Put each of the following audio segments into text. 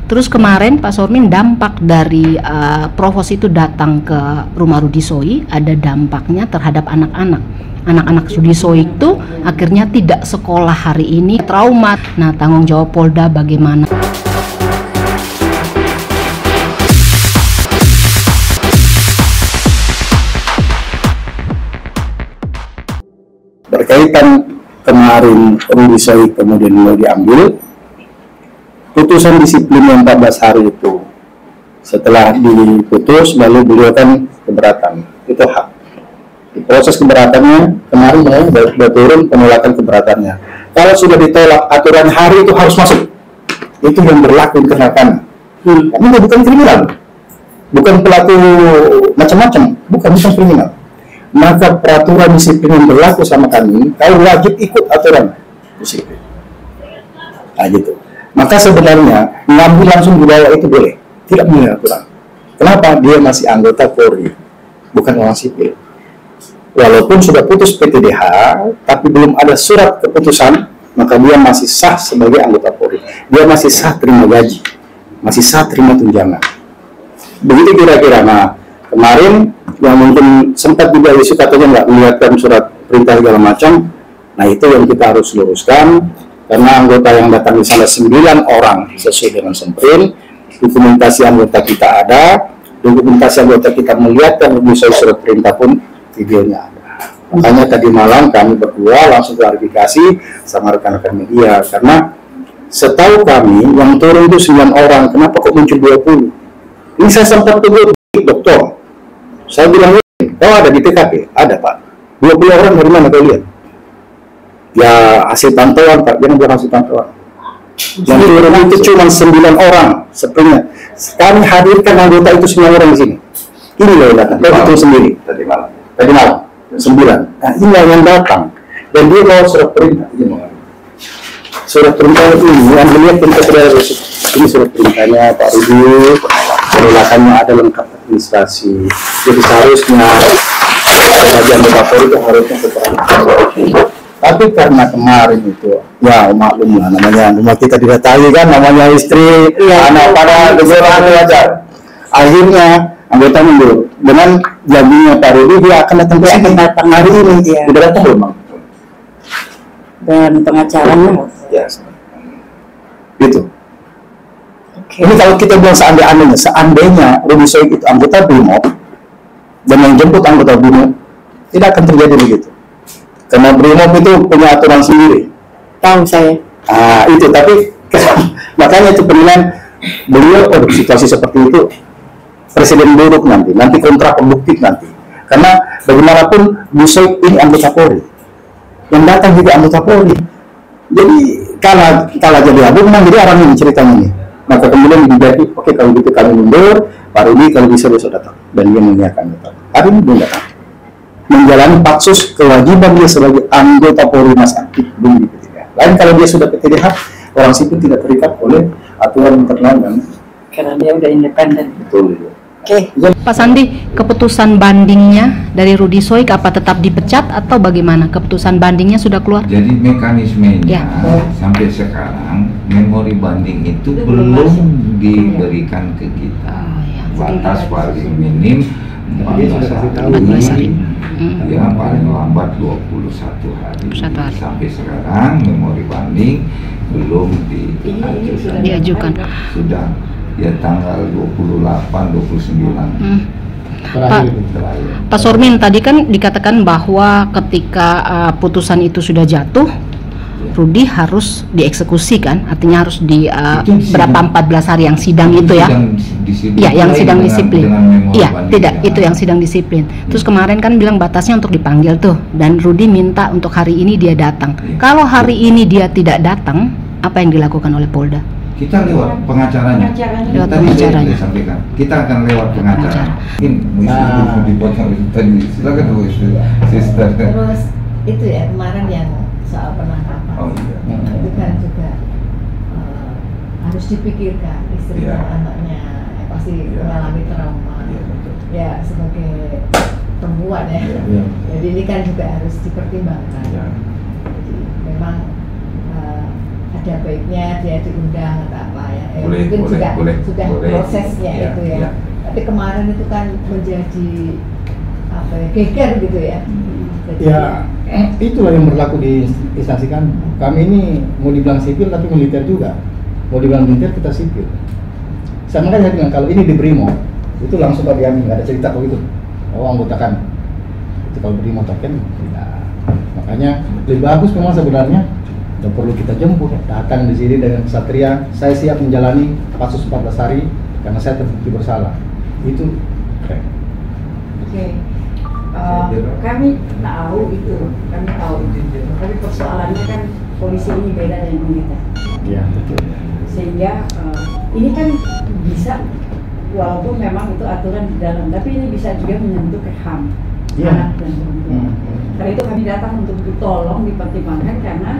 Terus kemarin Pak Sormin dampak dari Provos itu datang ke rumah Rudy Soi, ada dampaknya terhadap anak-anak. Anak-anak Rudy Soi itu akhirnya tidak sekolah hari ini, trauma. Nah, tanggung jawab Polda bagaimana? Berkaitan kemarin Rudy Soi kemudian mulai diambil, putusan disiplin yang 14 hari itu setelah diputus lalu beliau kan keberatan, itu hak. Di proses keberatannya kemarin sudah turun penolakan keberatannya. Kalau sudah ditolak, aturan hari itu harus masuk. Itu yang berlaku internal kami. Kami bukan kriminal, bukan pelaku macam-macam, bukan kriminal. Maka peraturan disiplin yang berlaku sama kami, kau wajib ikut aturan disiplin. Nah gitu. Maka sebenarnya ngambil langsung dibawa itu boleh, tidak punya aturan. Kenapa? Dia masih anggota Polri, bukan orang sipil. Walaupun sudah putus PTDH, tapi belum ada surat keputusan, maka dia masih sah sebagai anggota Polri. Dia masih sah terima gaji, masih sah terima tunjangan. Begitu kira-kira. Nah, kemarin yang mungkin sempat juga isu katanya nggak melihatkan surat perintah segala macam. Nah, itu yang kita harus luruskan. Karena anggota yang datang di sana 9 orang sesuai dengan Semprin, dokumentasi anggota kita ada, dokumentasi anggota kita melihat dan bisa surat perintah pun videonya ada. Makanya tadi malam kami berdua langsung klarifikasi sama rekan-rekan media, karena setahu kami yang turun itu 9 orang, kenapa kok muncul 20? Ini saya sempat tegur dokter, saya bilang, oh ada di TKP, ada Pak, 20 orang dari mana kau lihat? Ya hasil pantauan Pak, jangan bilang hasil pantauan. Yang turun itu cuma 9 orang sebenarnya. Kami hadirkan anggota itu 9 orang di sini. Ini loh datang, kau hitung sendiri. Tadi malam 9. Nah ini yang datang. Dan dia bawa surat perintah. Surat perintah ini yang melihat perintah saudara, ini surat perintahnya Pak Rudy, penolakannya ada lengkap administrasi. Jadi seharusnya bagi anggota Polri itu harusnya keterangan. Tapi karena kemarin itu, ya maklum lah namanya, rumah kita didatangi kan, namanya istri, anak pada kegeran aja. Akhirnya anggota mundur dengan janjinya Pak Rudy dia akan datang ke sini hari ini. Sudah datang belum? Dan pengacaranya? Ya, gitu. Ini kalau kita bilang seandainya Rudy Soi itu anggota BRIMOB dan yang jemput anggota BRIMOB, tidak akan terjadi begitu. Karena BRIMOB itu punya aturan sendiri. Tahu saya. Itu, tapi makanya itu penilaian beliau pada situasi seperti itu presiden buruk nanti kontraproduktif nanti. Karena bagaimanapun Bu Soi ini anggota Polri, yang datang juga anggota Polri. Jadi kalah jadi abu menang jadi orang ini ceritanya ini. Maka kemudian dijadi, oke kalau gitu kami mundur, Pak Rudy kalau bisa besok datang dan dia menyiapkan datang. Hari ini belum datang. Menjalani patsus kewajiban dia sebagai anggota Polri Mas aktif belum di PTDH. Lain kalau dia sudah PTDH, orang sipil tidak terikat oleh aturan internal kan? Karena dia udah independen. Betul. Oke. Pak Sandi, keputusan bandingnya dari Rudy Soi apa tetap dipecat atau bagaimana? Keputusan bandingnya sudah keluar? Jadi mekanismenya ya. Sampai sekarang memori banding itu belum diberikan ke kita. Batas paling minim 14 hari. Ya paling lambat 21 hari. Sampai sekarang memori banding belum diajukan. Sudah ya tanggal 28, 29. Pak Sormin, tadi kan dikatakan bahwa ketika putusan itu sudah jatuh, Rudy harus dieksekusi kan? Artinya harus di berapa 14 hari yang sidang itu ya? Iya, yang sidang disiplin. Iya, tidak, itu yang sidang disiplin. Terus kemarin kan bilang batasnya untuk dipanggil tuh, dan Rudy minta untuk hari ini dia datang. Kalau hari ini dia tidak datang, apa yang dilakukan oleh Polda? Kita lewat pengacaranya. Lewat pengacaranya. Kita akan lewat pengacara. Mungkin dipotong tadi. Silakan Bu Sister. Terus itu ya kemarin yang soal penangkapan. Oh iya. Itu kan juga harus dipikirkan istri dan anaknya pasti mengalami trauma. Ya sebagai perempuan ya. Jadi ini kan juga harus dipertimbangkan. Jadi memang ada baiknya dia diundang atau apa ya mungkin sudah boleh. prosesnya Iya, itu ya. iya. Tapi kemarin itu kan menjadi apa ya, geger gitu ya. Jadi, Ya, itulah yang berlaku di instansi kami. Kami ini mau dibilang sipil tapi militer juga. Mau dibilang militer kita sipil. Sama kan saya bilang kalau ini di Brimo itu langsung kalau diambil, nggak ada cerita begitu. Oh anggota kami. Itu kalau Brimo token tidak. Makanya lebih bagus memang sebenarnya. Tidak perlu kita jemput, datang di sini dengan kesatria. Saya siap menjalani kasus 14 hari karena saya terbukti bersalah. Itu keren. Oke. Kami tahu itu, tapi persoalannya kan polisi ini beda dengan militer. Iya betul. Sehingga ini kan bisa, walaupun memang itu aturan di dalam, tapi ini bisa juga menyentuh ke HAM, Iya. anak dan perempuan. Karena itu kami datang untuk ditolong, dipertimbangkan karena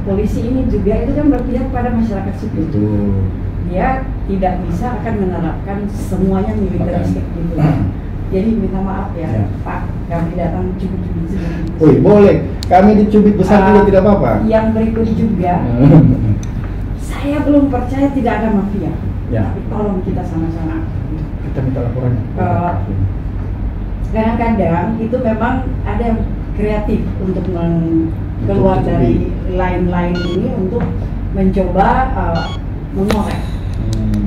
polisi ini juga itu kan berpihak pada masyarakat sipil. Betul. Dia tidak bisa akan menerapkan semuanya militeristik gitu. Jadi minta maaf ya, Ya. Pak, kami datang cubit-cubit sedikit. Wih, boleh. Kami dicubit besar juga tidak apa-apa. Yang berikut juga, saya belum percaya tidak ada mafia. Ya. Tapi tolong kita sama-sama. Kita minta laporannya. Kadang-kadang itu memang ada yang kreatif untuk keluar Untuk dari line-line ini untuk mencoba mengorek.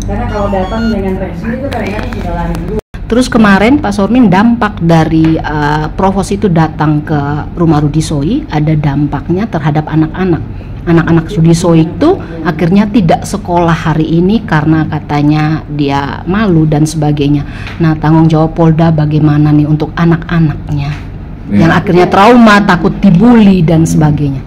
Karena kalau datang dengan resmi itu kadang-kadang sudah lari dulu. Terus kemarin Pak Sormin, dampak dari Provos itu datang ke rumah Rudy Soi, ada dampaknya terhadap anak-anak. Anak-anak Rudy Soi itu akhirnya tidak sekolah hari ini karena katanya dia malu dan sebagainya. Nah, tanggung jawab Polda bagaimana nih untuk anak-anaknya yang akhirnya trauma, takut dibully dan sebagainya.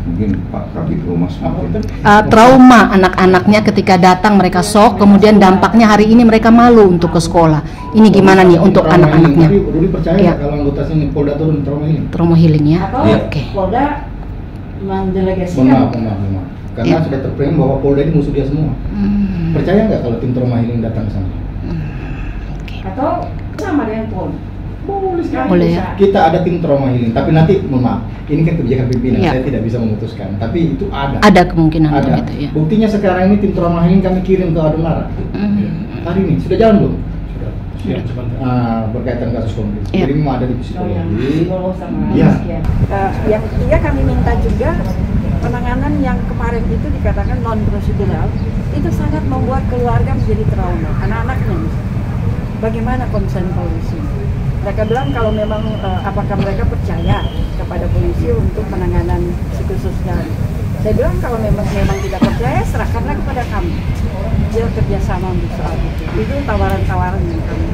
Mungkin Pak Kabid Humas mungkin. Trauma anak-anaknya ketika datang mereka shock, kemudian dampaknya hari ini mereka malu untuk ke sekolah. Ini gimana nih untuk anak-anaknya? Rudy percaya Ya. nggak kalau anggota sini Polda turun trauma ini? Trauma healing ya. Atau Oke. Polda Mohon mendelegasikan. maaf. Karena sudah terframe bahwa Polda ini musuh dia semua. Percaya nggak kalau tim trauma healing datang ke sana? Atau sama dengan Polda. Boleh sekali. Boleh ya. Kita ada tim trauma healing, tapi nanti mohon maaf, ini kan kebijakan pimpinan, Ya. saya tidak bisa memutuskan. Tapi itu ada. Ada kemungkinan Ada. gitu ya. Buktinya sekarang ini tim trauma healing kami kirim ke Adonara. Hari ini sudah jalan belum? Berkaitan kasus konflik. Ya. Jadi memang ada di Oh, yang psikologi. psikolog sama Iya. sekian. Yang ketiga kami minta juga penanganan yang kemarin itu dikatakan non prosedural itu sangat membuat keluarga menjadi trauma, anak-anaknya. Bagaimana konsen polisi? Mereka bilang kalau memang apakah mereka percaya kepada polisi untuk penanganan psikososial. Saya bilang kalau memang tidak percaya serahkanlah kepada kami. Dia kerjasama untuk soal itu. Itu tawaran-tawaran yang kami